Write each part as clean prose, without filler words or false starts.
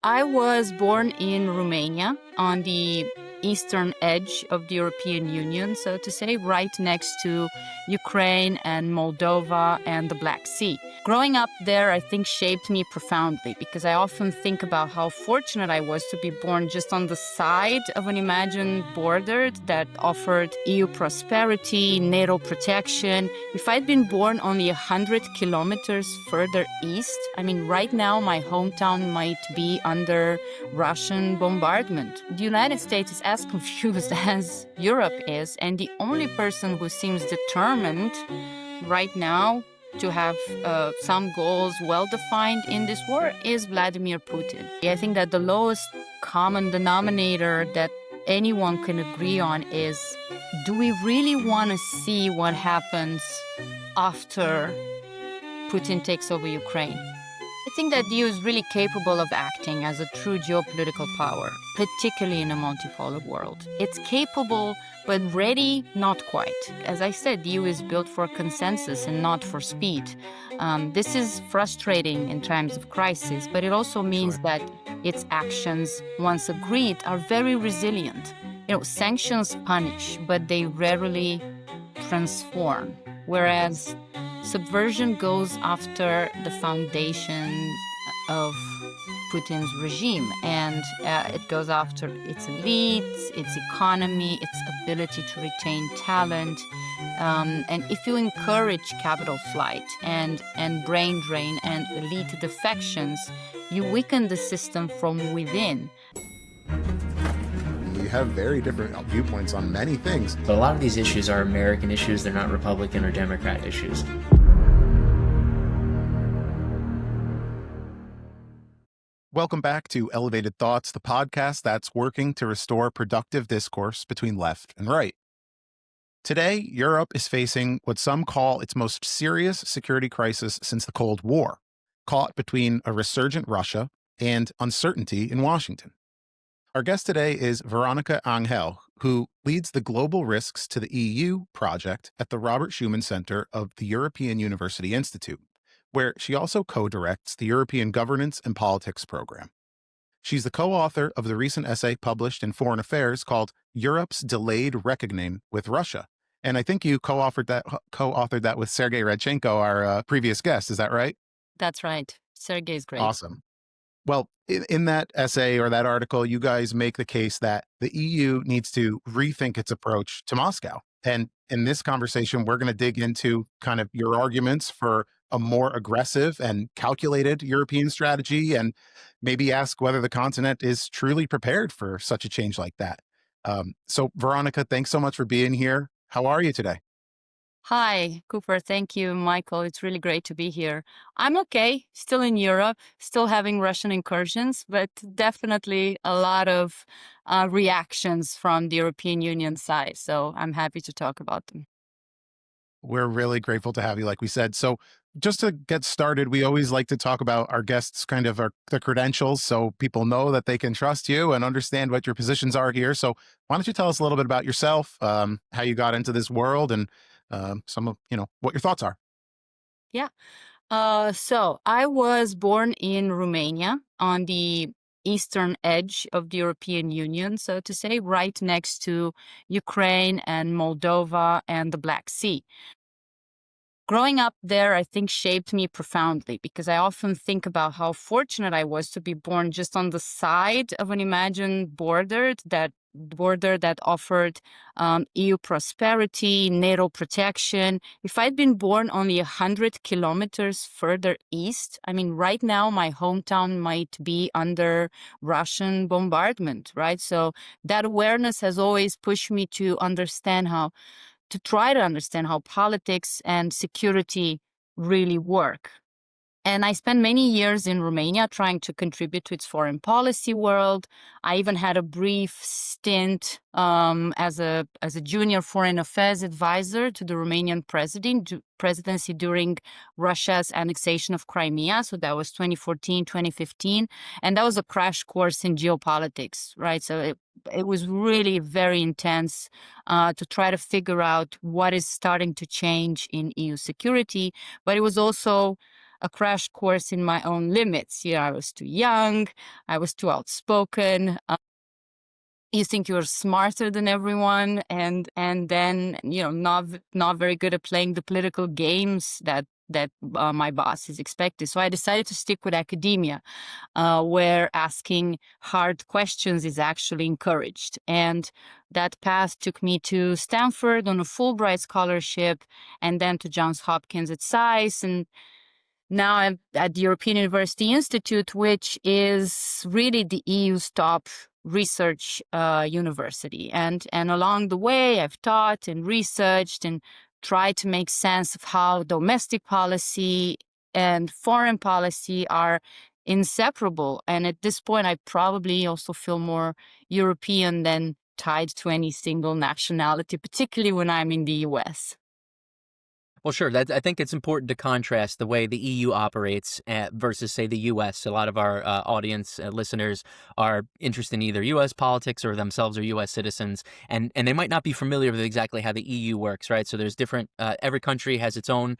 I was born in Romania on the eastern edge of the European Union, so to say, right next to Ukraine and Moldova and the Black Sea. Growing up there, I think, shaped me profoundly because I often think about how fortunate I was to be born just on the side of an imagined border that offered EU prosperity, NATO protection. If I'd been born only 100 kilometers further east, right now my hometown might be under Russian bombardment. The United States is as confused as Europe is, and the only person who seems determined right now to have some goals well-defined in this war is Vladimir Putin. I think that the lowest common denominator that anyone can agree on is, do we really want to see what happens after Putin takes over Ukraine? I think that the EU is really capable of acting as a true geopolitical power, particularly in a multipolar world. It's capable, but ready, not quite. As I said, the EU is built for consensus and not for speed. This is frustrating in times of crisis, but it also means that its actions, once agreed, are very resilient. Sanctions punish, but they rarely transform, whereas subversion goes after the foundations of Putin's regime, and it goes after its elites, its economy, its ability to retain talent. And if you encourage capital flight and brain drain and elite defections, you weaken the system from within. We have very different viewpoints on many things. But a lot of these issues are American issues. They're not Republican or Democrat issues. Welcome back to Elevated Thoughts, the podcast that's working to restore productive discourse between left and right. Today, Europe is facing what some call its most serious security crisis since the Cold War, caught between a resurgent Russia and uncertainty in Washington. Our guest today is Veronica Anghel, who leads the Global Risks to the EU project at the Robert Schuman Center of the European University Institute, where she also co-directs the European Governance and Politics program. She's the co-author of the recent essay published in Foreign Affairs called Europe's Delayed Reckoning with Russia. And I think you co-authored that with Sergei Radchenko, our previous guest. Is that right? That's right. Sergei's great. Awesome. Well, in that essay or that article, you guys make the case that the EU needs to rethink its approach to Moscow. And in this conversation, we're going to dig into kind of your arguments for a more aggressive and calculated European strategy, and maybe ask whether the continent is truly prepared for such a change like that. So Veronica, thanks so much for being here. How are you today? Hi, Cooper. Thank you, Michael. It's really great to be here. I'm okay, still in Europe, still having Russian incursions, but definitely a lot of reactions from the European Union side. So I'm happy to talk about them. We're really grateful to have you, like we said. So just to get started, we always like to talk about our guests, kind of the credentials, so people know that they can trust you and understand what your positions are here. So why don't you tell us a little bit about yourself, how you got into this world, and some of, what your thoughts are. Yeah. So I was born in Romania on the eastern edge of the European Union, so to say, right next to Ukraine and Moldova and the Black Sea. Growing up there, I think, shaped me profoundly because I often think about how fortunate I was to be born just on the side of an imagined border that offered EU prosperity, NATO protection. If I'd been born only 100 kilometers further east, right now my hometown might be under Russian bombardment, right? So that awareness has always pushed me to try to understand how politics and security really work. And I spent many years in Romania trying to contribute to its foreign policy world. I even had a brief stint as a junior foreign affairs advisor to the Romanian presidency during Russia's annexation of Crimea. So that was 2014, 2015. And that was a crash course in geopolitics, right? So it was really very intense to try to figure out what is starting to change in EU security. But it was also a crash course in my own limits. I was too young, I was too outspoken. You think you're smarter than everyone, and then not very good at playing the political games that my boss is expected. So I decided to stick with academia, where asking hard questions is actually encouraged. And that path took me to Stanford on a Fulbright scholarship, and then to Johns Hopkins at SAIS, and now I'm at the European University Institute, which is really the EU's top research university. And along the way, I've taught and researched and tried to make sense of how domestic policy and foreign policy are inseparable. And at this point, I probably also feel more European than tied to any single nationality, particularly when I'm in the US. Well, sure. I think it's important to contrast the way the EU operates versus, say, the U.S. A lot of our audience listeners are interested in either U.S. politics or themselves are U.S. citizens, and they might not be familiar with exactly how the EU works, right? So there's different. Every country has its own,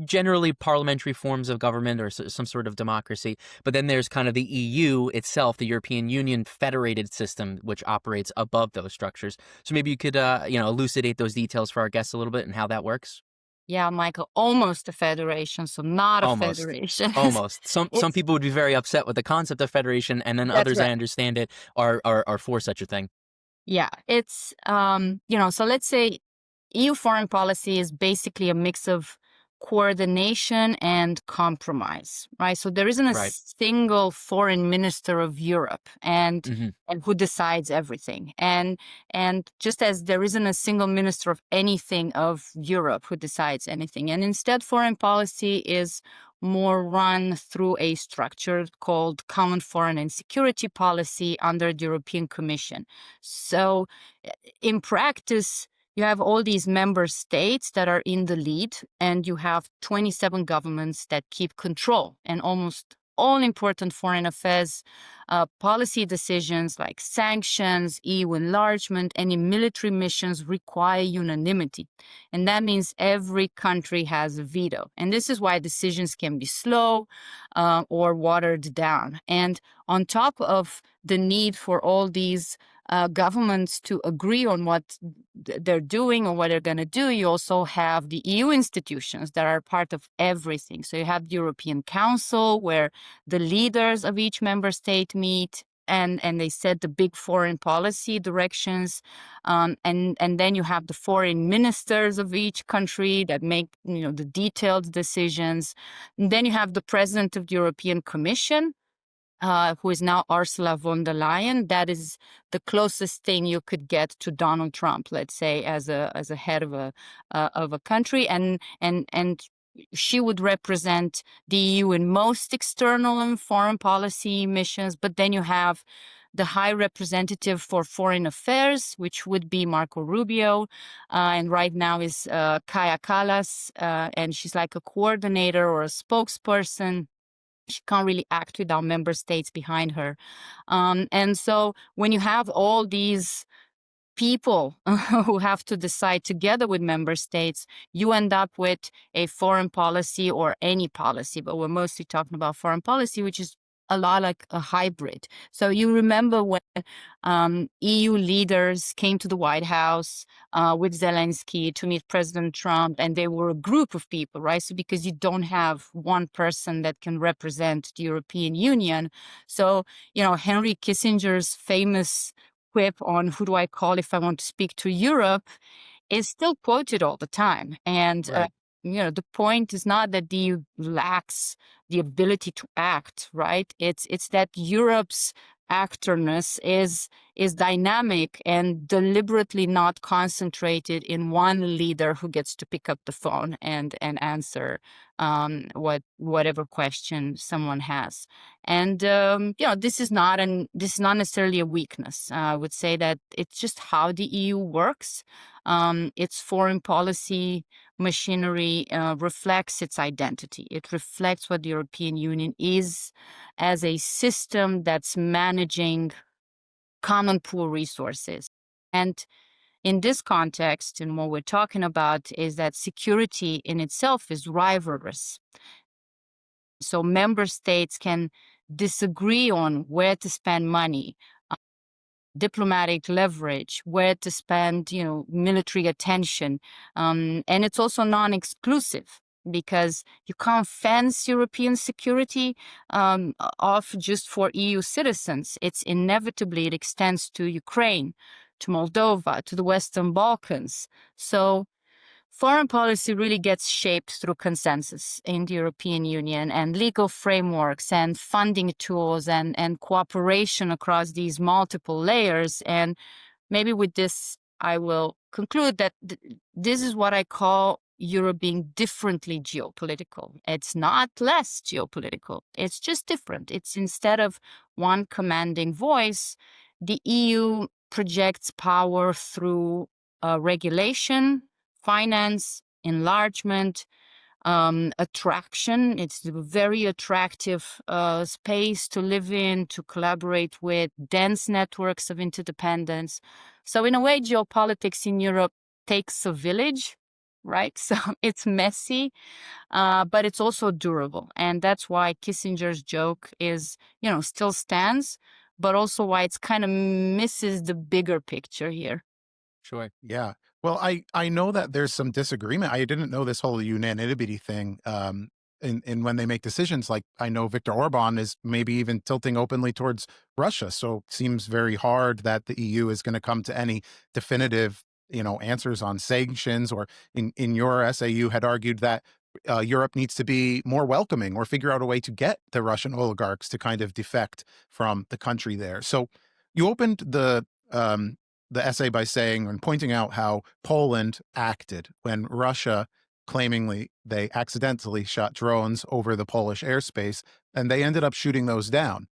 generally parliamentary forms of government or some sort of democracy. But then there's kind of the EU itself, the European Union federated system, which operates above those structures. So maybe you could, elucidate those details for our guests a little bit and how that works. Yeah, Michael, almost a federation, so not a Almost. federation. Almost. Some people would be very upset with the concept of federation, and then That's others, right. I understand it, are for such a thing. Yeah, it's so let's say EU foreign policy is basically a mix of coordination and compromise, right? So there isn't a Right. single foreign minister of Europe and Hmm. who decides everything. And just as there isn't a single minister of anything of Europe who decides anything. And instead foreign policy is more run through a structure called Common Foreign and Security Policy under the European Commission. So in practice, you have all these member states that are in the lead, and you have 27 governments that keep control. And almost all important foreign affairs policy decisions like sanctions, EU enlargement, any military missions require unanimity. And that means every country has a veto. And this is why decisions can be slow or watered down. And on top of the need for all these governments to agree on what they're doing or what they're going to do, you also have the EU institutions that are part of everything. So you have the European Council, where the leaders of each member state meet and they set the big foreign policy directions. And then you have the foreign ministers of each country that make the detailed decisions. And then you have the president of the European Commission, who is now Ursula von der Leyen. That is the closest thing you could get to Donald Trump, let's say, as a head of a country, and she would represent the EU in most external and foreign policy missions. But then you have the High Representative for Foreign Affairs, which would be Marco Rubio, and right now is Kaja Kallas, and she's like a coordinator or a spokesperson. She can't really act without member states behind her. And so when you have all these people who have to decide together with member states, you end up with a foreign policy or any policy, but we're mostly talking about foreign policy, which is a lot like a hybrid. So you remember when EU leaders came to the White House with Zelensky to meet President Trump, and they were a group of people, right? So because you don't have one person that can represent the European Union. So, Henry Kissinger's famous quip on who do I call if I want to speak to Europe is still quoted all the time. And Right. the point is not that the EU lacks the ability to act, right? It's that Europe's actorness is dynamic and deliberately not concentrated in one leader who gets to pick up the phone and answer whatever question someone has. And this is not necessarily a weakness. I would say that it's just how the EU works. Its foreign policy machinery reflects its identity. It reflects what the European Union is as a system that's managing common pool resources. And in this context, and what we're talking about is that security in itself is rivalrous. So member states can disagree on where to spend money, diplomatic leverage, where to spend, military attention. And it's also non-exclusive because you can't fence European security off just for EU citizens. It extends to Ukraine, to Moldova, to the Western Balkans. So foreign policy really gets shaped through consensus in the European Union and legal frameworks and funding tools and cooperation across these multiple layers. And maybe with this, I will conclude that this is what I call Europe being differently geopolitical. It's not less geopolitical. It's just different. It's instead of one commanding voice, the EU projects power through regulation, finance, enlargement, attraction. It's a very attractive space to live in, to collaborate with, dense networks of interdependence. So in a way, geopolitics in Europe takes a village, right? So it's messy, but it's also durable. And that's why Kissinger's joke is, still stands, but also why it's kind of misses the bigger picture here. Sure. Yeah. Well, I know that there's some disagreement. I didn't know this whole unanimity thing. In when they make decisions, like I know Viktor Orban is maybe even tilting openly towards Russia. So it seems very hard that the EU is going to come to any definitive, answers on sanctions. Or in your essay, you had argued that Europe needs to be more welcoming or figure out a way to get the Russian oligarchs to kind of defect from the country there. So you opened the essay by saying and pointing out how Poland acted when Russia claimingly they accidentally shot drones over the Polish airspace, and they ended up shooting those down.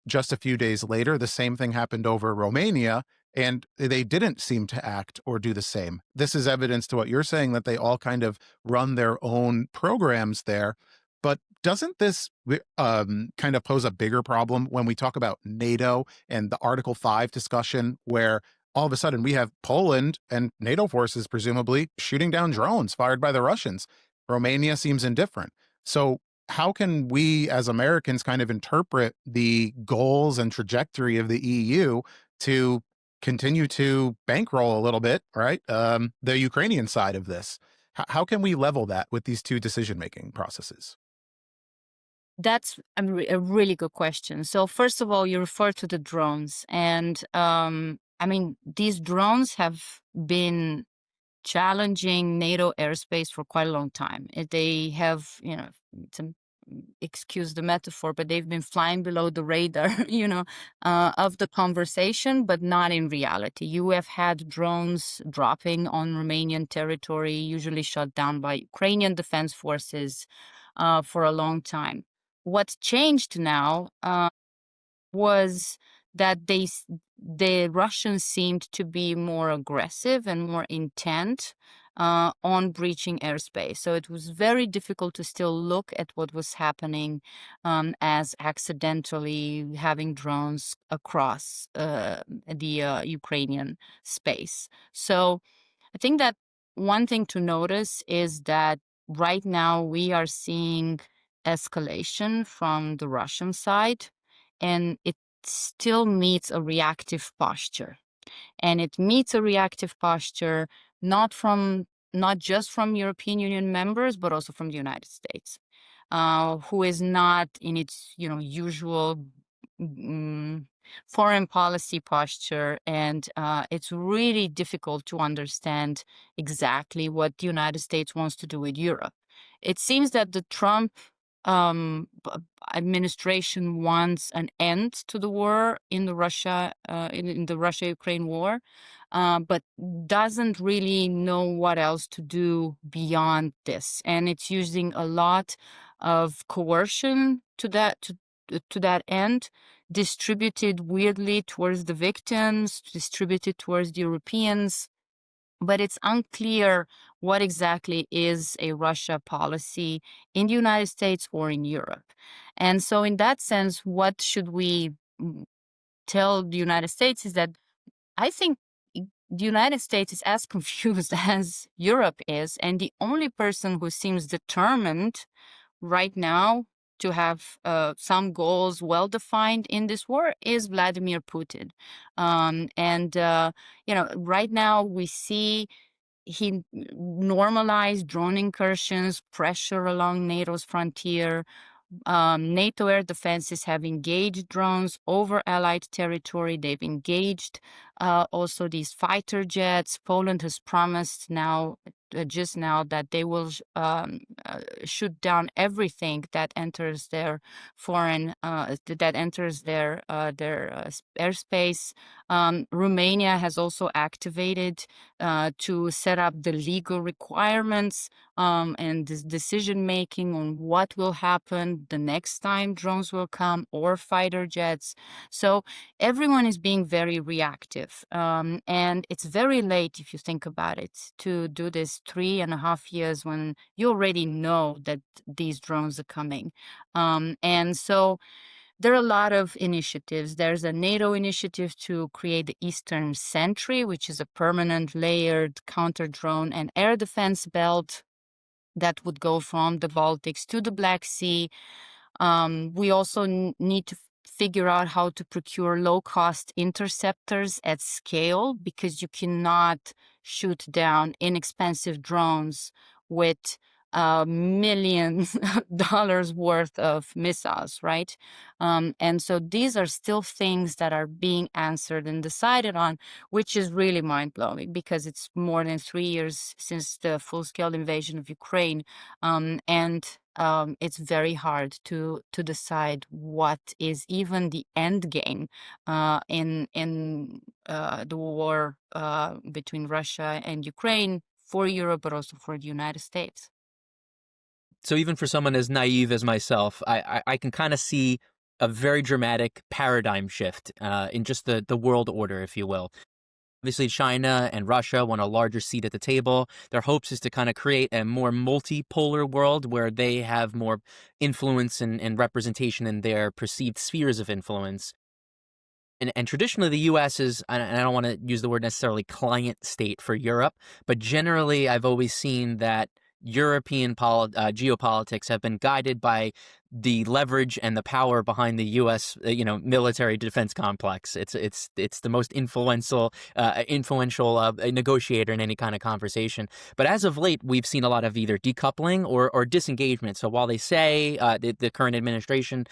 Just a few days later, the same thing happened over Romania, and they didn't seem to act or do the same. This is evidence to what you're saying, that they all kind of run their own programs there. But doesn't this kind of pose a bigger problem when we talk about NATO and the Article 5 discussion, where all of a sudden we have Poland and NATO forces presumably shooting down drones fired by the Russians? Romania seems indifferent. So how can we as Americans kind of interpret the goals and trajectory of the EU to continue to bankroll a little bit, right? The Ukrainian side of this. How can we level that with these two decision-making processes? That's a really good question. So first of all, you refer to the drones, and these drones have been challenging NATO airspace for quite a long time. They have, excuse the metaphor, but they've been flying below the radar, of the conversation, but not in reality. You have had drones dropping on Romanian territory, usually shot down by Ukrainian defense forces, for a long time. What's changed now was that the Russians seemed to be more aggressive and more intent on breaching airspace. So it was very difficult to still look at what was happening as accidentally having drones across the Ukrainian space. So I think that one thing to notice is that right now we are seeing escalation from the Russian side, and it still meets a reactive posture. And it meets a reactive posture not just from European Union members, but also from the United States, who is not in its usual foreign policy posture, and it's really difficult to understand exactly what the United States wants to do with Europe. It seems that the Trump administration wants an end to the war in the Russia-Ukraine war, but doesn't really know what else to do beyond this, and it's using a lot of coercion to that end, distributed weirdly towards the victims, distributed towards the Europeans. But it's unclear what exactly is a Russia policy in the United States or in Europe. And so in that sense, what should we tell the United States is that I think the United States is as confused as Europe is. And the only person who seems determined right now to have some goals well defined in this war is Vladimir Putin. Right now we see he normalized drone incursions, pressure along NATO's frontier. NATO air defenses have engaged drones over Allied territory. They've engaged also these fighter jets. Poland has promised just now that they will shoot down everything that enters their airspace. Romania has also activated to set up the legal requirements and this decision making on what will happen the next time drones will come or fighter jets. So everyone is being very reactive. And it's very late, if you think about it, to do this 3.5 years when you already know that these drones are coming. And so there are a lot of initiatives. There's a NATO initiative to create the Eastern Sentry, which is a permanent layered counter-drone and air defense belt that would go from the Baltics to the Black Sea. We also need to figure out how to procure low-cost interceptors at scale, because you cannot shoot down inexpensive drones with millions dollars worth of missiles, right? And so these are still things that are being answered and decided on, which is really mind-blowing, because it's more than 3 years since the full-scale invasion of Ukraine, and it's very hard to decide what is even the end game in the war between Russia and Ukraine for Europe, but also for the United States. So even for someone as naive as myself, I can kind of see a very dramatic paradigm shift in just the world order, if you will. Obviously, China and Russia want a larger seat at the table. Their hopes is to kind of create a more multipolar world where they have more influence and representation in their perceived spheres of influence. And traditionally, the U.S. is, and I don't want to use the word necessarily client state for Europe, but generally, I've always seen that European geopolitics have been guided by the leverage and the power behind the U.S. Military defense complex. It's the most influential negotiator in any kind of conversation. But as of late, we've seen a lot of either decoupling or disengagement. So while they say the current administration,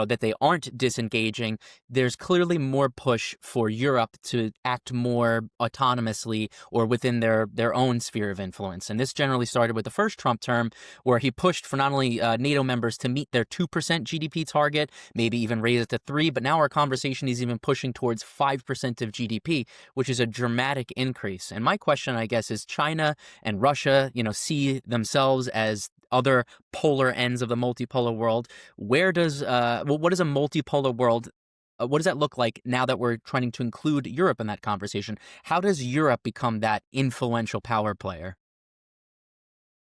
that they aren't disengaging, there's clearly more push for Europe to act more autonomously or within their own sphere of influence. And this generally started with the first Trump term, where he pushed for not only NATO members to meet their 2% GDP target, maybe even raise it to 3%, but now our conversation is even pushing towards 5% of GDP, which is a dramatic increase. And my question, I guess, is China and Russia, see themselves as other polar ends of the multipolar world. What is a multipolar world? What does that look like now that we're trying to include Europe in that conversation? How does Europe become that influential power player?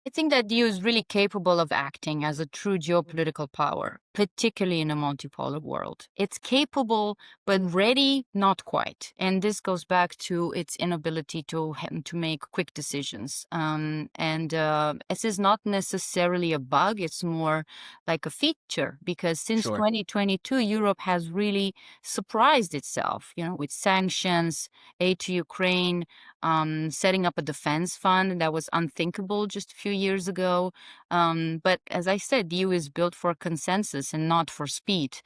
I think that the EU is really capable of acting as a true geopolitical power, particularly in a multipolar world. It's capable, but ready, not quite. And this goes back to its inability to make quick decisions. This is not necessarily a bug, it's more like a feature, because since Sure. 2022, Europe has really surprised itself, with sanctions, aid to Ukraine, setting up a defense fund that was unthinkable just a few years ago. But as I said, the EU is built for consensus and not for speed.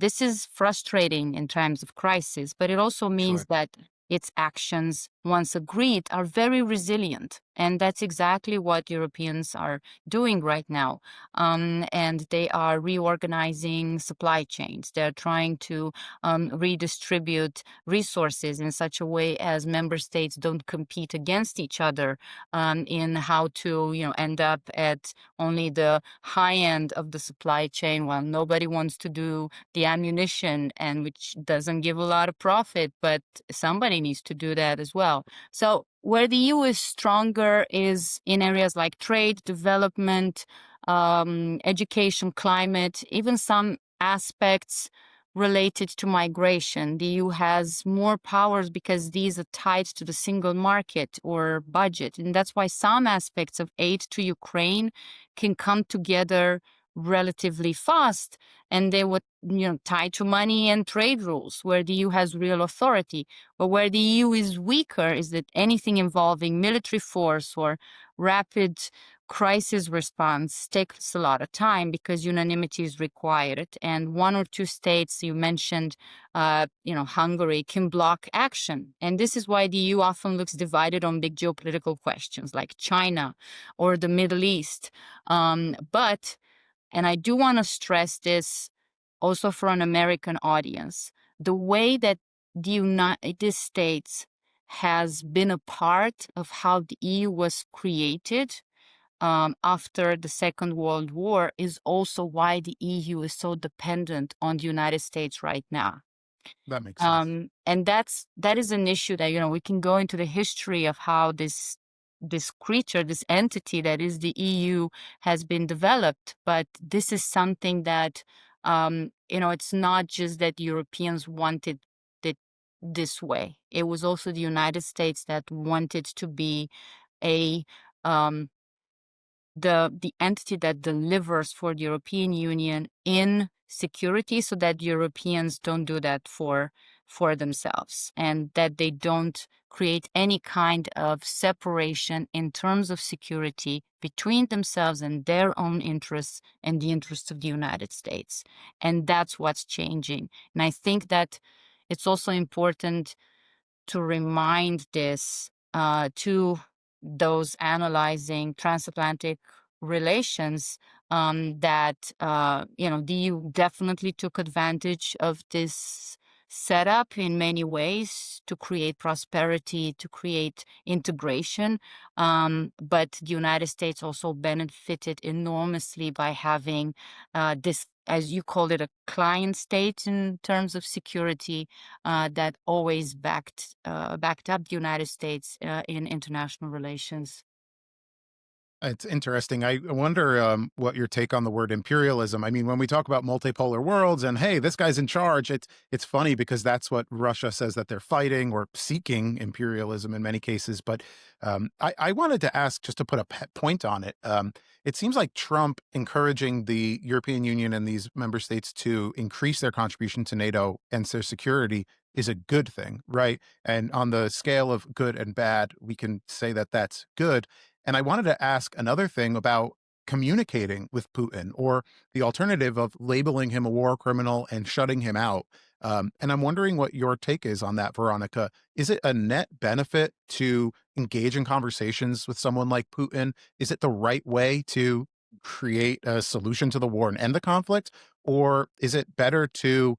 This is frustrating in times of crisis, but it also means Sure. that its actions, once agreed, are very resilient. And that's exactly what Europeans are doing right now. And they are reorganizing supply chains. They're trying to redistribute resources in such a way as member states don't compete against each other in how to end up at only the high end of the supply chain, while nobody wants to do the ammunition, and which doesn't give a lot of profit, but somebody needs to do that as well. So where the EU is stronger is in areas like trade, development, education, climate, even some aspects related to migration. The EU has more powers because these are tied to the single market or budget. And that's why some aspects of aid to Ukraine can come together relatively fast, and they were tied to money and trade rules, where the EU has real authority. But where the EU is weaker is that anything involving military force or rapid crisis response takes a lot of time because unanimity is required, and one or two states you mentioned, Hungary, can block action. And this is why the EU often looks divided on big geopolitical questions like China or the Middle East. But and I do want to stress this also for an American audience, the way that the United States has been a part of how the EU was created after the Second World War is also why the EU is so dependent on the United States right now. That makes sense. And that is an issue that we can go into the history of how this creature, this entity that is the EU, has been developed. But this is something that it's not just that Europeans wanted it this way. It was also the United States that wanted to be a the entity that delivers for the European Union in security, so that Europeans don't do that for themselves, and that they don't create any kind of separation in terms of security between themselves and their own interests and the interests of the United States. And that's what's changing. And I think that it's also important to remind this to those analyzing transatlantic relations, that the EU definitely took advantage of this setup in many ways to create prosperity, to create integration. But the United States also benefited enormously by having this, as you called it, a client state in terms of security that always backed up the United States in international relations. It's interesting. I wonder what your take on the word imperialism. I mean, when we talk about multipolar worlds and hey, this guy's in charge, it's funny because that's what Russia says that they're fighting or seeking imperialism in many cases. But I wanted to ask, just to put a point on it. It seems like Trump encouraging the European Union and these member states to increase their contribution to NATO and their security is a good thing, right? And on the scale of good and bad, we can say that that's good. And I wanted to ask another thing about communicating with Putin, or the alternative of labeling him a war criminal and shutting him out. And I'm wondering what your take is on that, Veronica. Is it a net benefit to engage in conversations with someone like Putin? Is it the right way to create a solution to the war and end the conflict? Or is it better to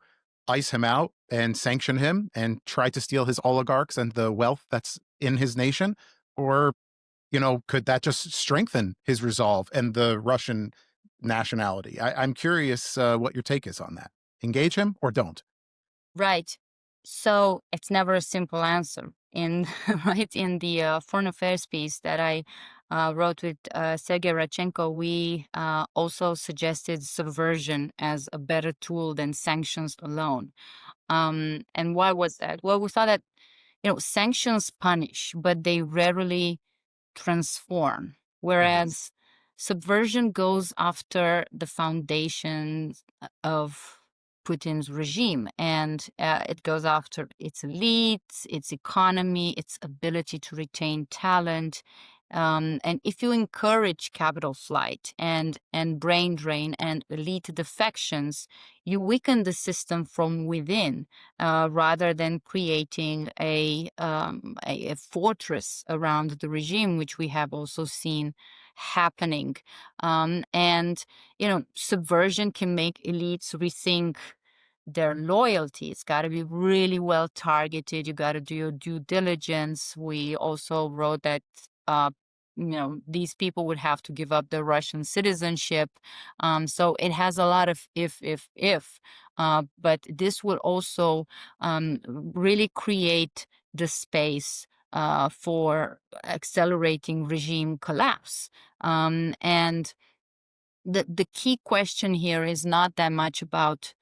ice him out and sanction him and try to steal his oligarchs and the wealth that's in his nation? Or could that just strengthen his resolve and the Russian nationality? I'm curious what your take is on that. Engage him or don't? Right. So it's never a simple answer. In in the foreign affairs piece that I wrote with Sergei Radchenko, we also suggested subversion as a better tool than sanctions alone. And why was that? Well, we thought that sanctions punish, but they rarely transform. Whereas subversion goes after the foundations of Putin's regime, and it goes after its elites, its economy, its ability to retain talent. And if you encourage capital flight and brain drain and elite defections, you weaken the system from within, rather than creating a fortress around the regime, which we have also seen happening. And subversion can make elites rethink their loyalty. It's got to be really well targeted. You got to do your due diligence. We also wrote that these people would have to give up their Russian citizenship. So it has a lot of if. But this would also really create the space for accelerating regime collapse. And the key question here is not that much about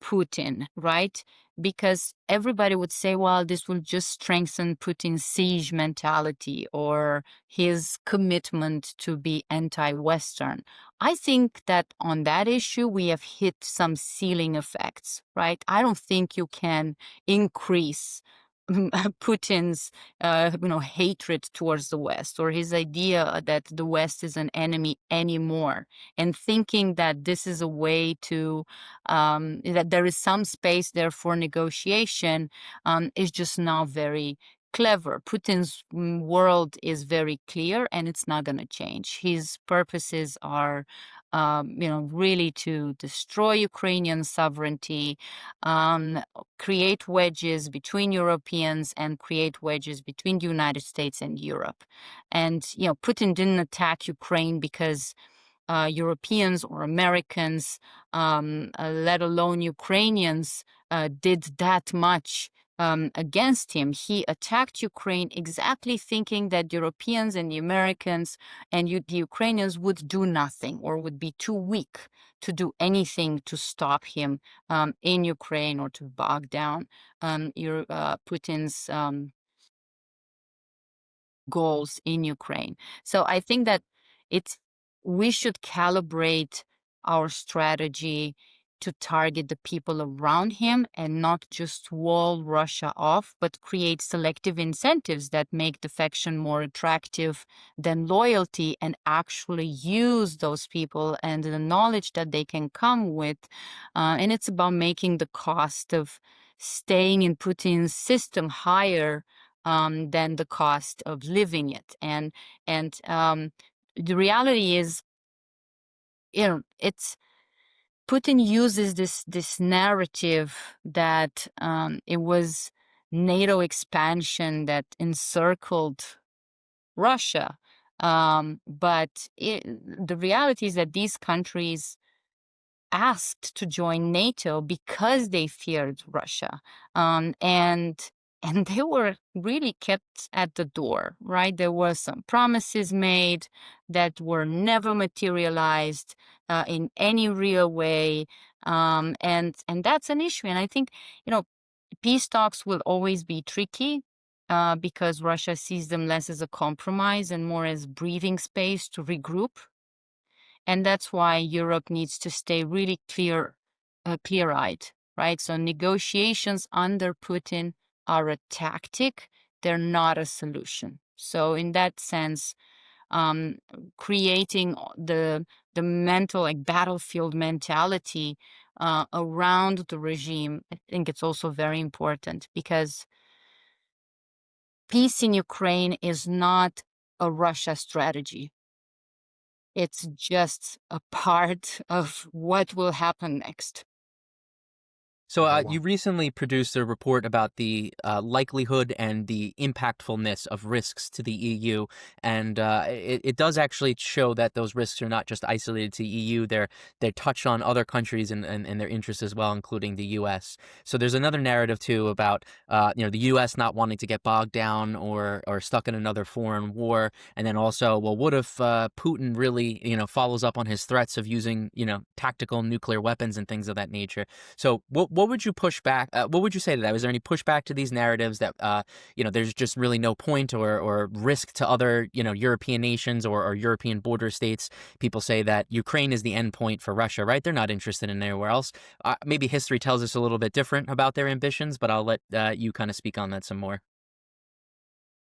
Putin, right? Because everybody would say, well, this will just strengthen Putin's siege mentality or his commitment to be anti-Western. I think that on that issue, we have hit some ceiling effects, right? I don't think you can increase Putin's, hatred towards the West, or his idea that the West is an enemy anymore, and thinking that this is a way to that there is some space there for negotiation is just not very clever. Putin's world is very clear, and it's not going to change. His purposes are, really to destroy Ukrainian sovereignty, create wedges between Europeans, and create wedges between the United States and Europe. And, Putin didn't attack Ukraine because Europeans or Americans, let alone Ukrainians, did that much against him. He attacked Ukraine exactly thinking that Europeans and the Americans and the Ukrainians would do nothing or would be too weak to do anything to stop him in Ukraine or to bog down Putin's goals in Ukraine. So I think that it's we should calibrate our strategy to target the people around him and not just wall Russia off, but create selective incentives that make defection more attractive than loyalty, and actually use those people and the knowledge that they can come with. And it's about making the cost of staying in Putin's system higher than the cost of living it. And the reality is, it's Putin uses this narrative that it was NATO expansion that encircled Russia, but the reality is that these countries asked to join NATO because they feared Russia, and they were really kept at the door, right? There were some promises made that were never materialized in any real way, and that's an issue. And I think peace talks will always be tricky. Because Russia sees them less as a compromise and more as breathing space to regroup. And that's why Europe needs to stay really clear-eyed, right? So negotiations under Putin are a tactic. They're not a solution. So in that sense, creating the mental, like battlefield mentality around the regime, I think it's also very important, because peace in Ukraine is not a Russia strategy. It's just a part of what will happen next. So Yeah, you well, recently produced a report about the likelihood and the impactfulness of risks to the EU, and it does actually show that those risks are not just isolated to EU. They're touched on other countries and their interests as well, including the U.S. So there's another narrative too about the U.S. not wanting to get bogged down or stuck in another foreign war, and then also, well, what if Putin really follows up on his threats of using tactical nuclear weapons and things of that nature? So what would you push back? What would you say to that? Was there any pushback to these narratives that there's just really no point or risk to other European nations or European border states? People say that Ukraine is the end point for Russia, right? They're not interested in anywhere else. Maybe history tells us a little bit different about their ambitions, but I'll let you kind of speak on that some more.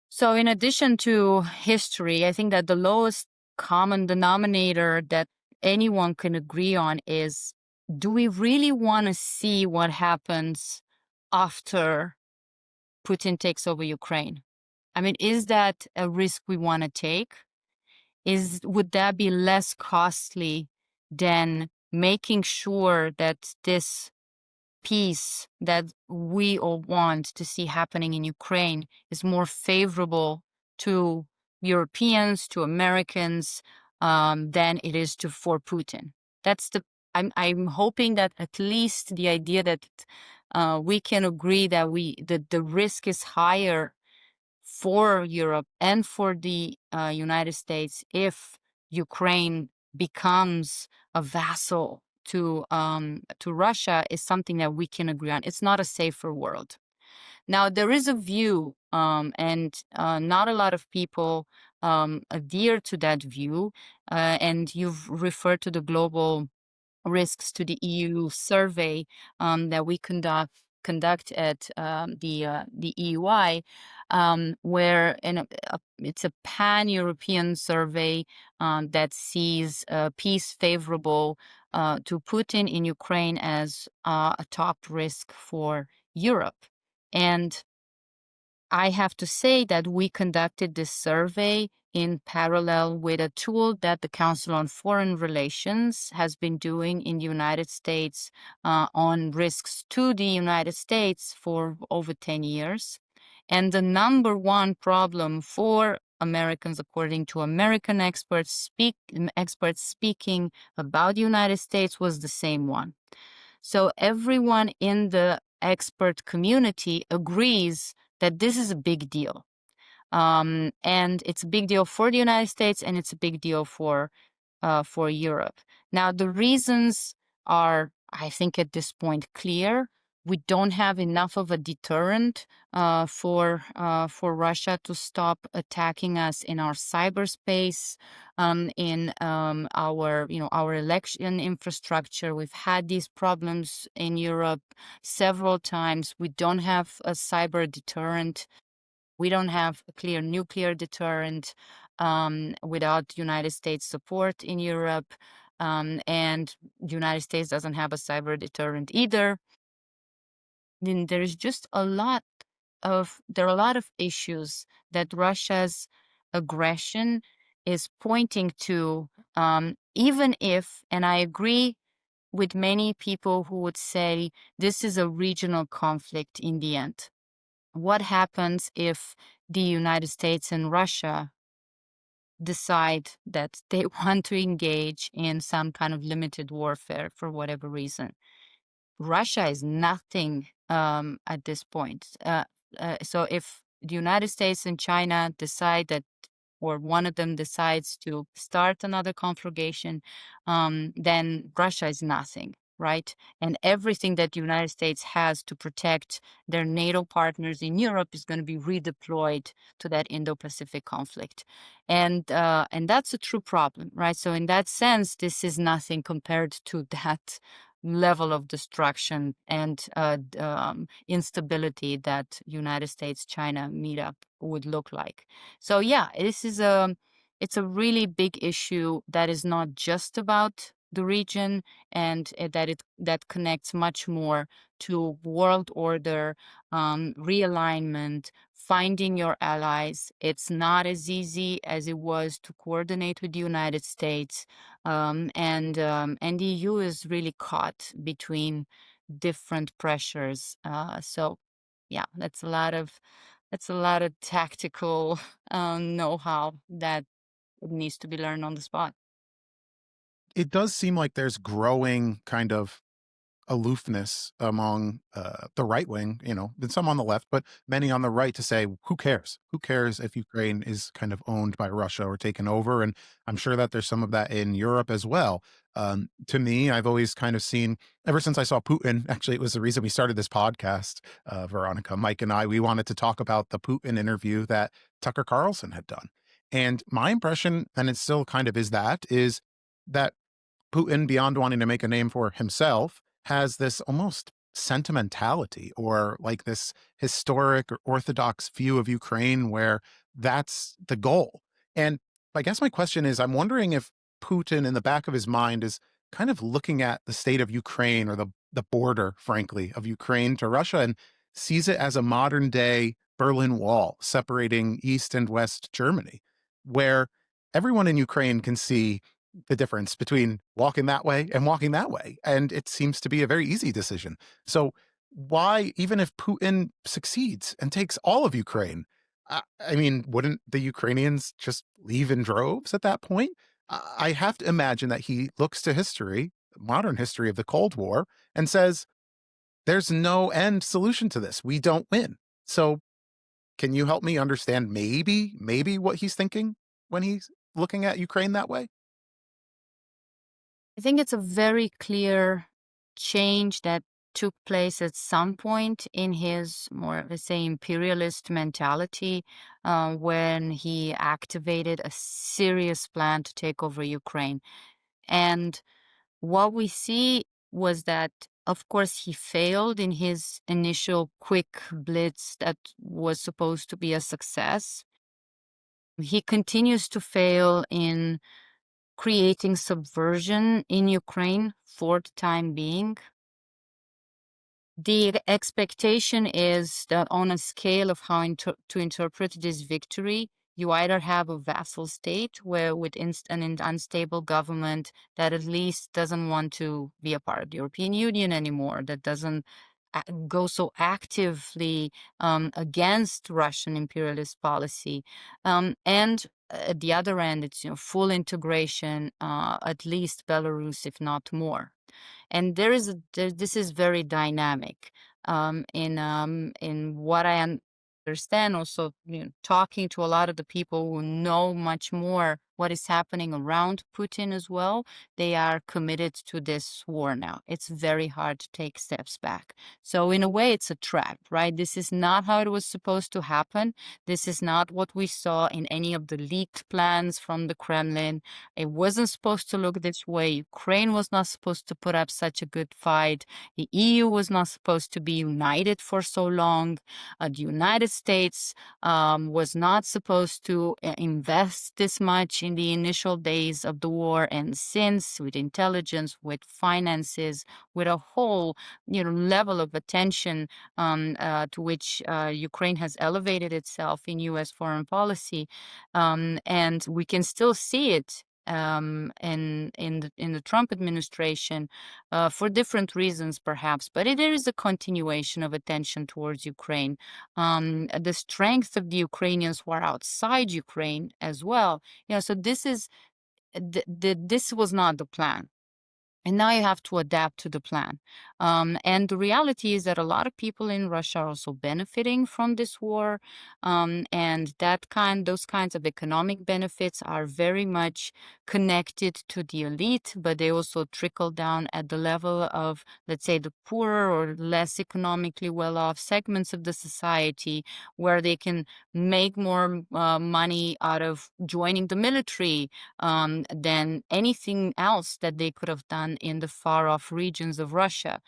So in addition to history, I think that the lowest common denominator that anyone can agree on is, do we really want to see what happens after Putin takes over Ukraine? I mean, is that a risk we want to take? Would that be less costly than making sure that this peace that we all want to see happening in Ukraine is more favorable to Europeans, to Americans, than it is for Putin? I'm hoping that at least the idea that we can agree that the risk is higher for Europe and for the United States if Ukraine becomes a vassal to Russia is something that we can agree on. It's not a safer world. Now, there is a view, and not a lot of people adhere to that view. And you've referred to the global risks to the EU survey that we conduct at the EUI, where it's a pan-European survey that sees peace favorable to Putin in Ukraine as a top risk for Europe. And I have to say that we conducted this survey in parallel with a tool that the Council on Foreign Relations has been doing in the United States on risks to the United States for over 10 years. And the number one problem for Americans, according to American experts speaking about the United States, was the same one. So everyone in the expert community agrees that this is a big deal. And it's a big deal for the United States, and it's a big deal for Europe. Now, the reasons are, I think, at this point clear. We don't have enough of a deterrent for Russia to stop attacking us in our cyberspace, in our election infrastructure. We've had these problems in Europe several times. We don't have a cyber deterrent. We don't have a clear nuclear deterrent without United States support in Europe, and the United States doesn't have a cyber deterrent either. Then there's just there are a lot of issues that Russia's aggression is pointing to, even if, and I agree with many people who would say this is a regional conflict in the end. What happens if the United States and Russia decide that they want to engage in some kind of limited warfare for whatever reason? Russia is nothing at this point. So if the United States and China decide that, or one of them decides to start another conflagration, then Russia is nothing, right? And everything that the United States has to protect their NATO partners in Europe is going to be redeployed to that Indo-Pacific conflict. And that's a true problem, right? So in that sense, this is nothing compared to that level of destruction and instability that United States China meetup would look like. So yeah, it's a really big issue that is not just about the region, and that connects much more to world order, realignment, finding your allies. It's not as easy as it was to coordinate with the United States, and the EU is really caught between different pressures. So yeah, that's a lot of tactical know-how that needs to be learned on the spot. It does seem like there's growing kind of aloofness among the right wing, and some on the left, but many on the right to say, who cares? Who cares if Ukraine is kind of owned by Russia or taken over? And I'm sure that there's some of that in Europe as well. To me, I've always kind of seen, ever since I saw Putin, actually, it was the reason we started this podcast, Veronica, Mike and I, we wanted to talk about the Putin interview that Tucker Carlson had done. And my impression, and it still kind of is that Putin, beyond wanting to make a name for himself, has this almost sentimentality or like this historic or orthodox view of Ukraine where that's the goal. And I guess my question is, I'm wondering if Putin in the back of his mind is kind of looking at the state of Ukraine or the border, frankly, of Ukraine to Russia and sees it as a modern day Berlin Wall separating East and West Germany, where everyone in Ukraine can see the difference between walking that way and walking that way. And it seems to be a very easy decision. So why, even if Putin succeeds and takes all of Ukraine, I mean, wouldn't the Ukrainians just leave in droves at that point? I have to imagine that he looks to history, modern history of the Cold War, and says, there's no end solution to this. We don't win. So can you help me understand maybe what he's thinking when he's looking at Ukraine that way? I think it's a very clear change that took place at some point in his more, let's say, imperialist mentality when he activated a serious plan to take over Ukraine. And what we see was that, of course, he failed in his initial quick blitz that was supposed to be a success. He continues to fail in creating subversion in Ukraine for the time being. The expectation is that on a scale of how to interpret this victory, you either have a vassal state where with an unstable government that at least doesn't want to be a part of the European Union anymore, that doesn't go so actively against Russian imperialist policy, and at the other end, it's full integration, at least Belarus, if not more. And this is very dynamic in what I understand. Also, talking to a lot of the people who know much more what is happening around Putin as well, they are committed to this war now. It's very hard to take steps back. So in a way, it's a trap, right? This is not how it was supposed to happen. This is not what we saw in any of the leaked plans from the Kremlin. It wasn't supposed to look this way. Ukraine was not supposed to put up such a good fight. The EU was not supposed to be united for so long. The United States was not supposed to invest this much in the initial days of the war, and since, with intelligence, with finances, with a whole level of attention to which Ukraine has elevated itself in U.S. foreign policy, and we can still see it in the Trump administration for different reasons, perhaps. But there is a continuation of attention towards Ukraine. The strength of the Ukrainians who are outside Ukraine as well. So this was not the plan. And now you have to adapt to the plan. And the reality is that a lot of people in Russia are also benefiting from this war. And those kinds of economic benefits are very much connected to the elite, but they also trickle down at the level of, let's say, the poorer or less economically well-off segments of the society, where they can make more money out of joining the military than anything else that they could have done in the far-off regions of Russia.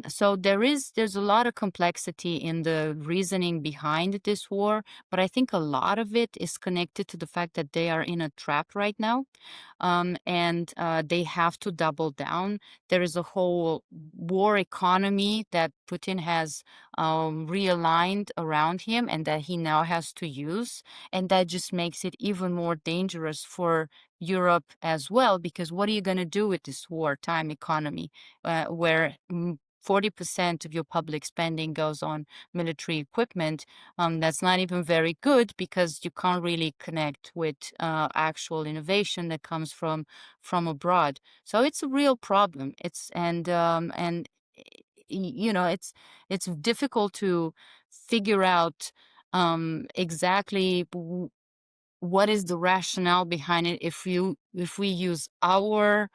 So there's a lot of complexity in the reasoning behind this war, but I think a lot of it is connected to the fact that they are in a trap right now, and they have to double down. There is a whole war economy that Putin has realigned around him and that he now has to use, and that just makes it even more dangerous for Europe as well, because what are you going to do with this wartime economy where 40% of your public spending goes on military equipment? That's not even very good, because you can't really connect with actual innovation that comes from abroad. So it's a real problem. It's difficult to figure out exactly what is the rationale behind it if we use our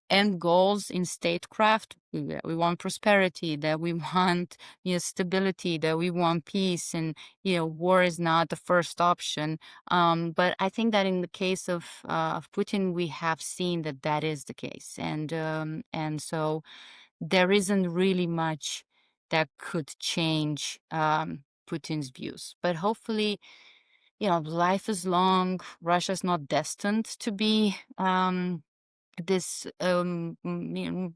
end goals in statecraft. We want prosperity, that we want stability, that we want peace, and war is not the first option. But I think that in the case of Putin, we have seen that is the case, and so there isn't really much that could change Putin's views. But hopefully, life is long. Russia's not destined to be this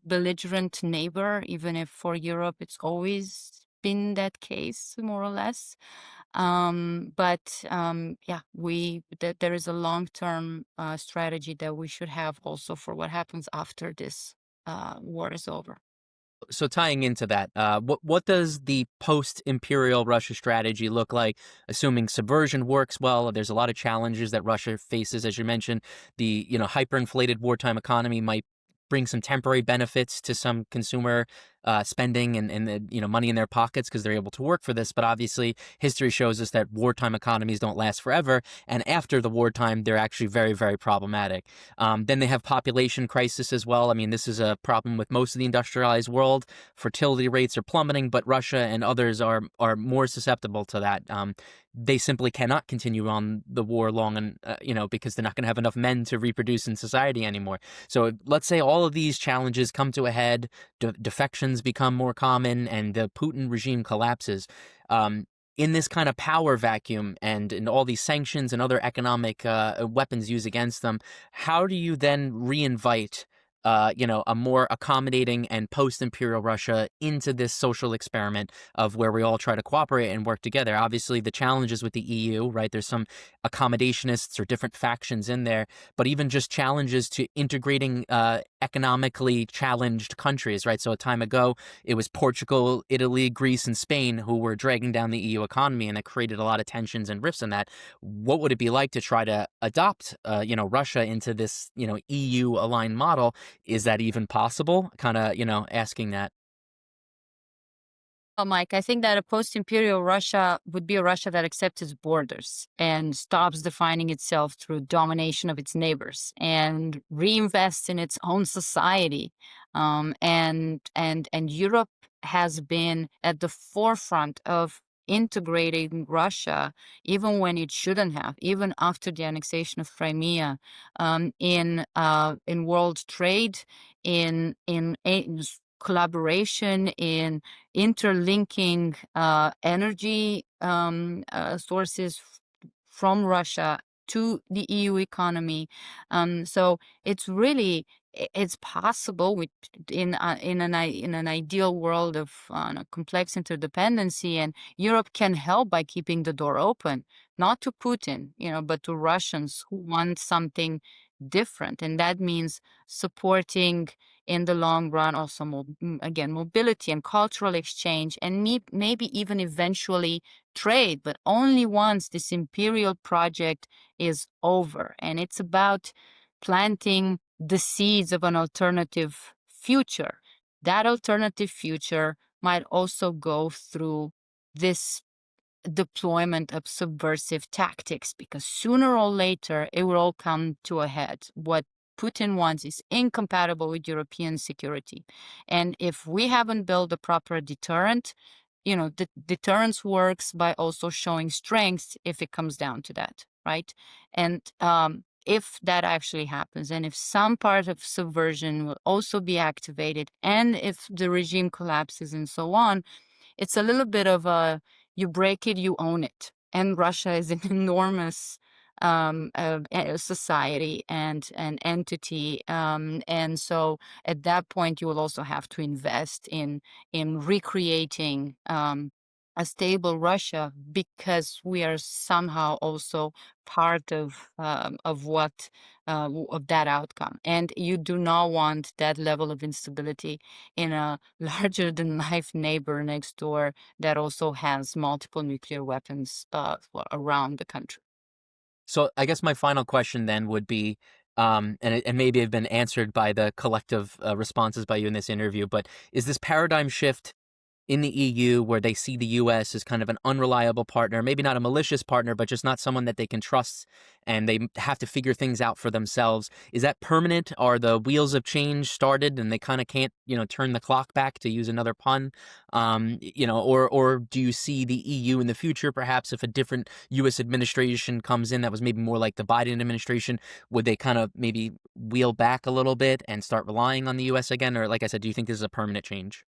belligerent neighbor, even if for Europe it's always been that case, more or less. But yeah, there is a long-term strategy that we should have also for what happens after this war is over. So tying into that, what does the post-imperial Russia strategy look like? Assuming subversion works well, there's a lot of challenges that Russia faces, as you mentioned. The hyperinflated wartime economy might bring some temporary benefits to some consumer spending and the money in their pockets because they're able to work for this. But obviously, history shows us that wartime economies don't last forever, and after the wartime, they're actually very, very problematic. Then they have population crisis as well. I mean, this is a problem with most of the industrialized world. Fertility rates are plummeting, but Russia and others are more susceptible to that. They simply cannot continue on the war long and because they're not going to have enough men to reproduce in society anymore. So let's say all of these challenges come to a head, defections become more common, and the Putin regime collapses. In this kind of power vacuum and in all these sanctions and other economic weapons used against them, how do you then reinvite a more accommodating and post-imperial Russia into this social experiment of where we all try to cooperate and work together? Obviously, the challenges with the EU, right? There's some accommodationists or different factions in there, but even just challenges to integrating economically challenged countries, right? So a time ago, it was Portugal, Italy, Greece, and Spain who were dragging down the EU economy, and it created a lot of tensions and rifts in that. What would it be like to try to adopt, Russia into this, EU-aligned model? Is that even possible? Kind of, asking that. Well, Mike, I think that a post-imperial Russia would be a Russia that accepts its borders and stops defining itself through domination of its neighbors and reinvests in its own society. And Europe has been at the forefront of integrating Russia, even when it shouldn't have, even after the annexation of Crimea, in world trade, in collaboration, in interlinking energy sources from Russia to the EU economy. So it's really it's possible in an ideal world of complex interdependency, and Europe can help by keeping the door open, not to Putin, but to Russians who want something different, and that means supporting in the long run also again mobility and cultural exchange, and maybe even eventually trade, but only once this imperial project is over. And it's about planting the seeds of an alternative future. That alternative future might also go through this deployment of subversive tactics, because sooner or later it will all come to a head. What Putin wants is incompatible with European security. And if we haven't built a proper deterrent, the deterrence works by also showing strength if it comes down to that, right? And if that actually happens, and if some part of subversion will also be activated, and if the regime collapses and so on, it's a little bit of a you break it, you own it. And Russia is an enormous society and an entity, and so at that point you will also have to invest in recreating a stable Russia, because we are somehow also part of what of that outcome. And you do not want that level of instability in a larger than life neighbor next door that also has multiple nuclear weapons around the country. So I guess my final question then would be, and maybe have been answered by the collective responses by you in this interview, but is this paradigm shift in the EU where they see the US as kind of an unreliable partner, maybe not a malicious partner, but just not someone that they can trust, and they have to figure things out for themselves? Is that permanent? Are the wheels of change started and they kind of can't, turn the clock back, to use another pun? Or do you see the EU in the future, perhaps if a different US administration comes in that was maybe more like the Biden administration, would they kind of maybe wheel back a little bit and start relying on the US again? Or like I said, do you think this is a permanent change?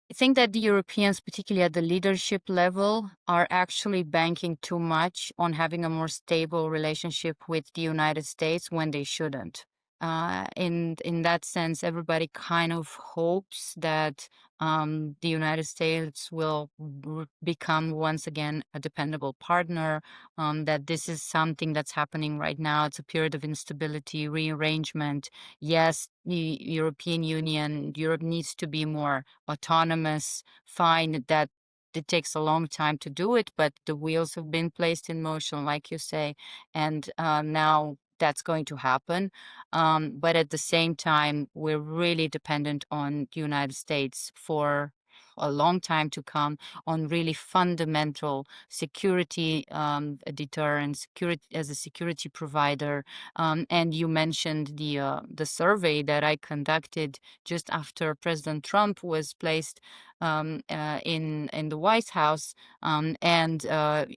I think that the Europeans, particularly at the leadership level, are actually banking too much on having a more stable relationship with the United States when they shouldn't. In that sense, everybody kind of hopes that the United States will become once again a dependable partner. That this is something that's happening right now. It's a period of instability, rearrangement. Yes, the European Union, Europe needs to be more autonomous. Fine, that it takes a long time to do it, but the wheels have been placed in motion, like you say, and now that's going to happen. But at the same time, we're really dependent on the United States for a long time to come on really fundamental security deterrence, security as a security provider. And you mentioned the survey that I conducted just after President Trump was placed in the White House, and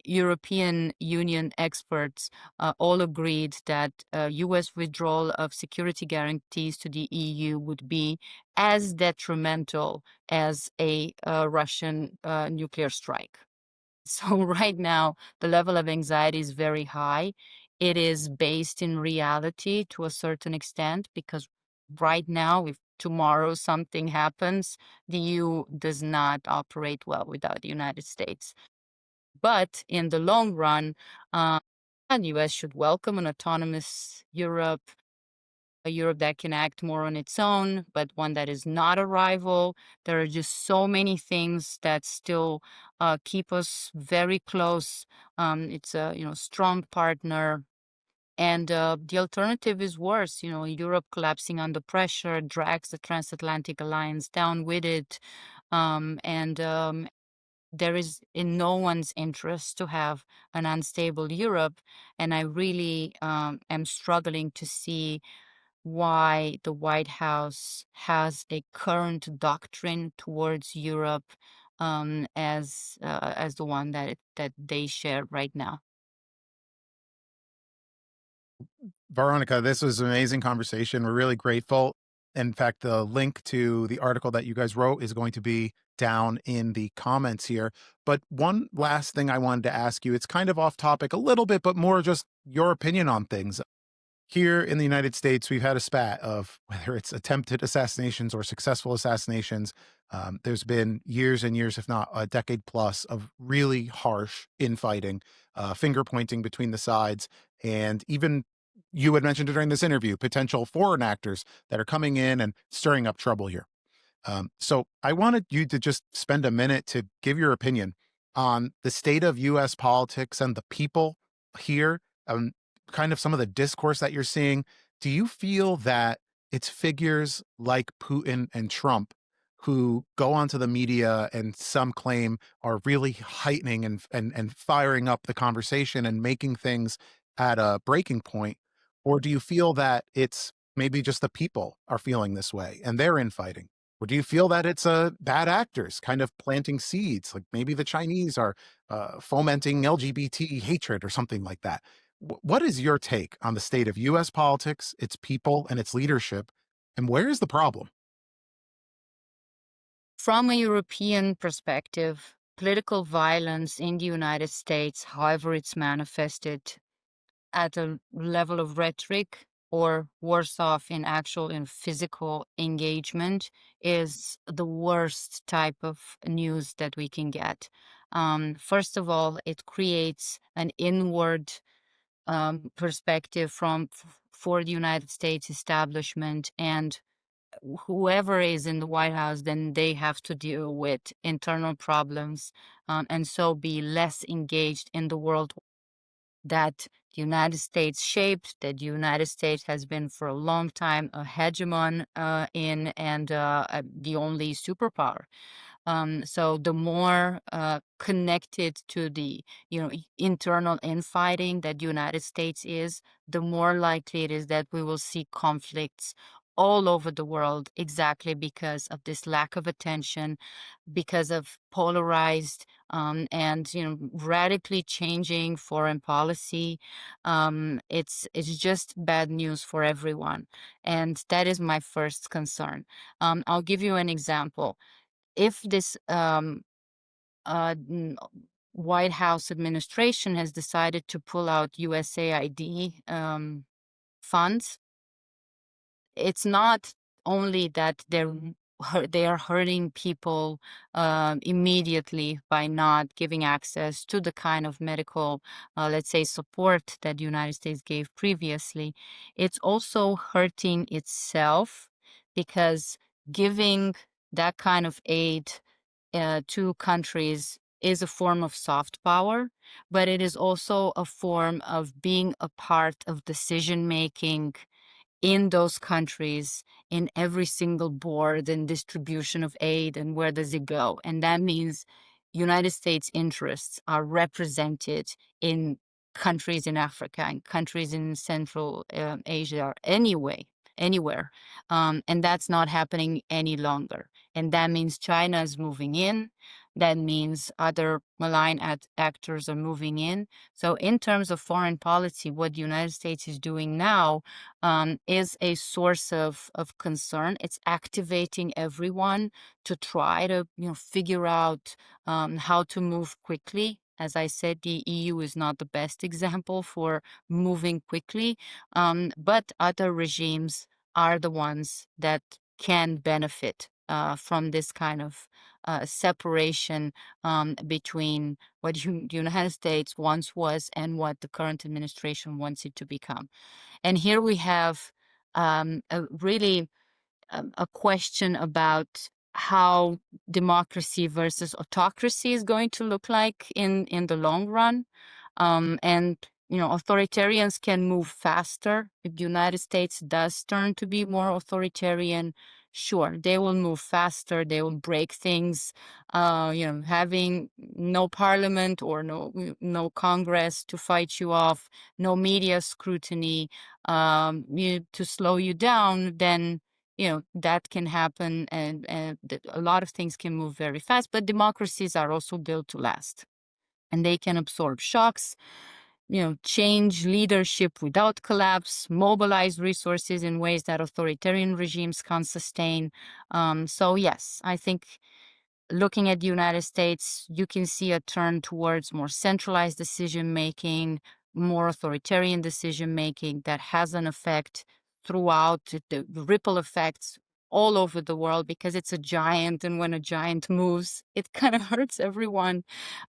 European Union experts all agreed that U.S. withdrawal of security guarantees to the EU would be as detrimental as a Russian nuclear strike. So right now, the level of anxiety is very high. It is based in reality to a certain extent because right now, if tomorrow something happens, the EU does not operate well without the United States. But in the long run, the US should welcome an autonomous Europe, a Europe that can act more on its own, but one that is not a rival. There are just so many things that still keep us very close. It's a strong partner, and the alternative is worse. Europe collapsing under pressure drags the transatlantic alliance down with it, and there is in no one's interest to have an unstable Europe. And I really am struggling to see why the White House has a current doctrine towards Europe as the one that they share right now. Veronica, this was an amazing conversation. We're really grateful. In fact, the link to the article that you guys wrote is going to be down in the comments here. But one last thing I wanted to ask you, it's kind of off topic a little bit, but more just your opinion on things. Here in the United States, we've had a spat of whether it's attempted assassinations or successful assassinations. There's been years and years, if not a decade plus, of really harsh infighting, finger pointing between the sides. And even you had mentioned it during this interview, potential foreign actors that are coming in and stirring up trouble here. So I wanted you to just spend a minute to give your opinion on the state of U.S. politics and the people here, kind of some of the discourse that you're seeing. Do you feel that it's figures like Putin and Trump who go onto the media and some claim are really heightening and firing up the conversation and making things at a breaking point? Or do you feel that it's maybe just the people are feeling this way and they're infighting? Or do you feel that it's bad actors kind of planting seeds, like maybe the Chinese are fomenting LGBT hatred or something like that? What is your take on the state of U.S. politics, its people, and its leadership, and where is the problem? From a European perspective, political violence in the United States, however it's manifested at a level of rhetoric or worse off in physical engagement, is the worst type of news that we can get. First of all, it creates an inward perspective for the United States establishment, and whoever is in the White House, then they have to deal with internal problems, and so be less engaged in the world that the United States shaped, that the United States has been for a long time a hegemon in, and the only superpower. So the more connected to the internal infighting that the United States is, the more likely it is that we will see conflicts all over the world, exactly because of this lack of attention, because of polarized and radically changing foreign policy. It's just bad news for everyone, and that is my first concern. I'll give you an example. If this White House administration has decided to pull out USAID funds, it's not only that they are hurting people immediately by not giving access to the kind of medical, let's say, support that the United States gave previously. It's also hurting itself because giving that kind of aid to countries is a form of soft power, but it is also a form of being a part of decision making in those countries, in every single board and distribution of aid, and where does it go. And that means United States interests are represented in countries in Africa and countries in Central Asia, anywhere. And that's not happening any longer. And that means China is moving in. That means other malign actors are moving in. So in terms of foreign policy, what the United States is doing now is a source of concern. It's activating everyone to try to figure out how to move quickly. As I said, the EU is not the best example for moving quickly, but other regimes are the ones that can benefit from this kind of separation between what the United States once was and what the current administration wants it to become. And here we have a really a question about how democracy versus autocracy is going to look like in the long run. And authoritarians can move faster. If the United States does turn to be more authoritarian, sure, they will move faster. They will break things. Having no parliament or no Congress to fight you off, no media scrutiny to slow you down, then that can happen, and a lot of things can move very fast. But democracies are also built to last, and they can absorb shocks, change leadership without collapse, mobilize resources in ways that authoritarian regimes can't sustain. So yes, I think looking at the United States, you can see a turn towards more centralized decision making, more authoritarian decision making that has an effect throughout, the ripple effects all over the world, because it's a giant, and when a giant moves, it kind of hurts everyone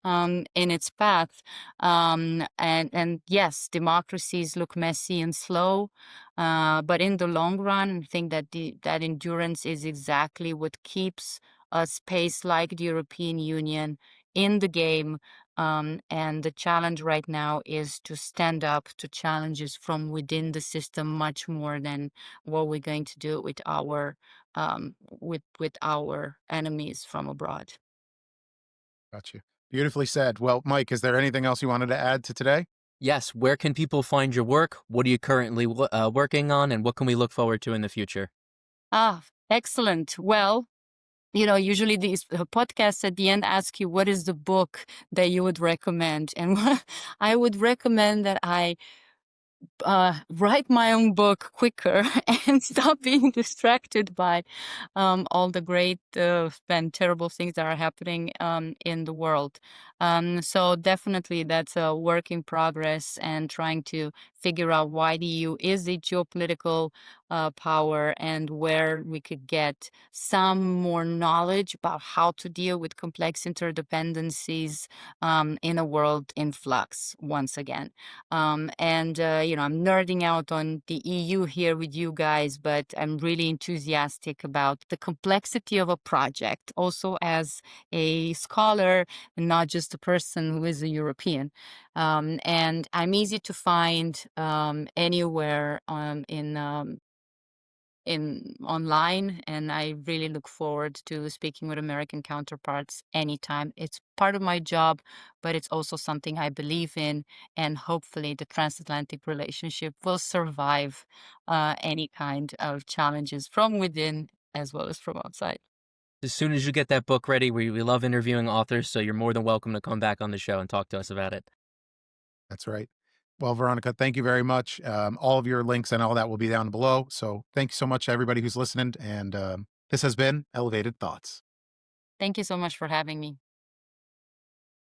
in its path. And yes, democracies look messy and slow, but in the long run, I think that that endurance is exactly what keeps a space like the European Union in the game. And the challenge right now is to stand up to challenges from within the system much more than what we're going to do with our enemies from abroad. Got you. Beautifully said. Well, Mike, is there anything else you wanted to add to today? Yes, where can people find your work? What are you currently working on, and what can we look forward to in the future? Excellent. Well, usually these podcasts at the end ask you, what is the book that you would recommend? And I would recommend that I write my own book quicker and stop being distracted by all the great and terrible things that are happening in the world. So definitely that's a work in progress, and trying to figure out why the EU is a geopolitical power, and where we could get some more knowledge about how to deal with complex interdependencies in a world in flux once again. I'm nerding out on the EU here with you guys, but I'm really enthusiastic about the complexity of a project, also as a scholar and not just a person who is a European. And I'm easy to find anywhere in online, and I really look forward to speaking with American counterparts anytime. It's part of my job, but it's also something I believe in, and hopefully the transatlantic relationship will survive any kind of challenges from within as well as from outside. As soon as you get that book ready, we love interviewing authors, so you're more than welcome to come back on the show and talk to us about it. That's right. Well, Veronica, thank you very much. All of your links and all that will be down below. So thank you so much to everybody who's listening. And this has been Elevated Thoughts. Thank you so much for having me.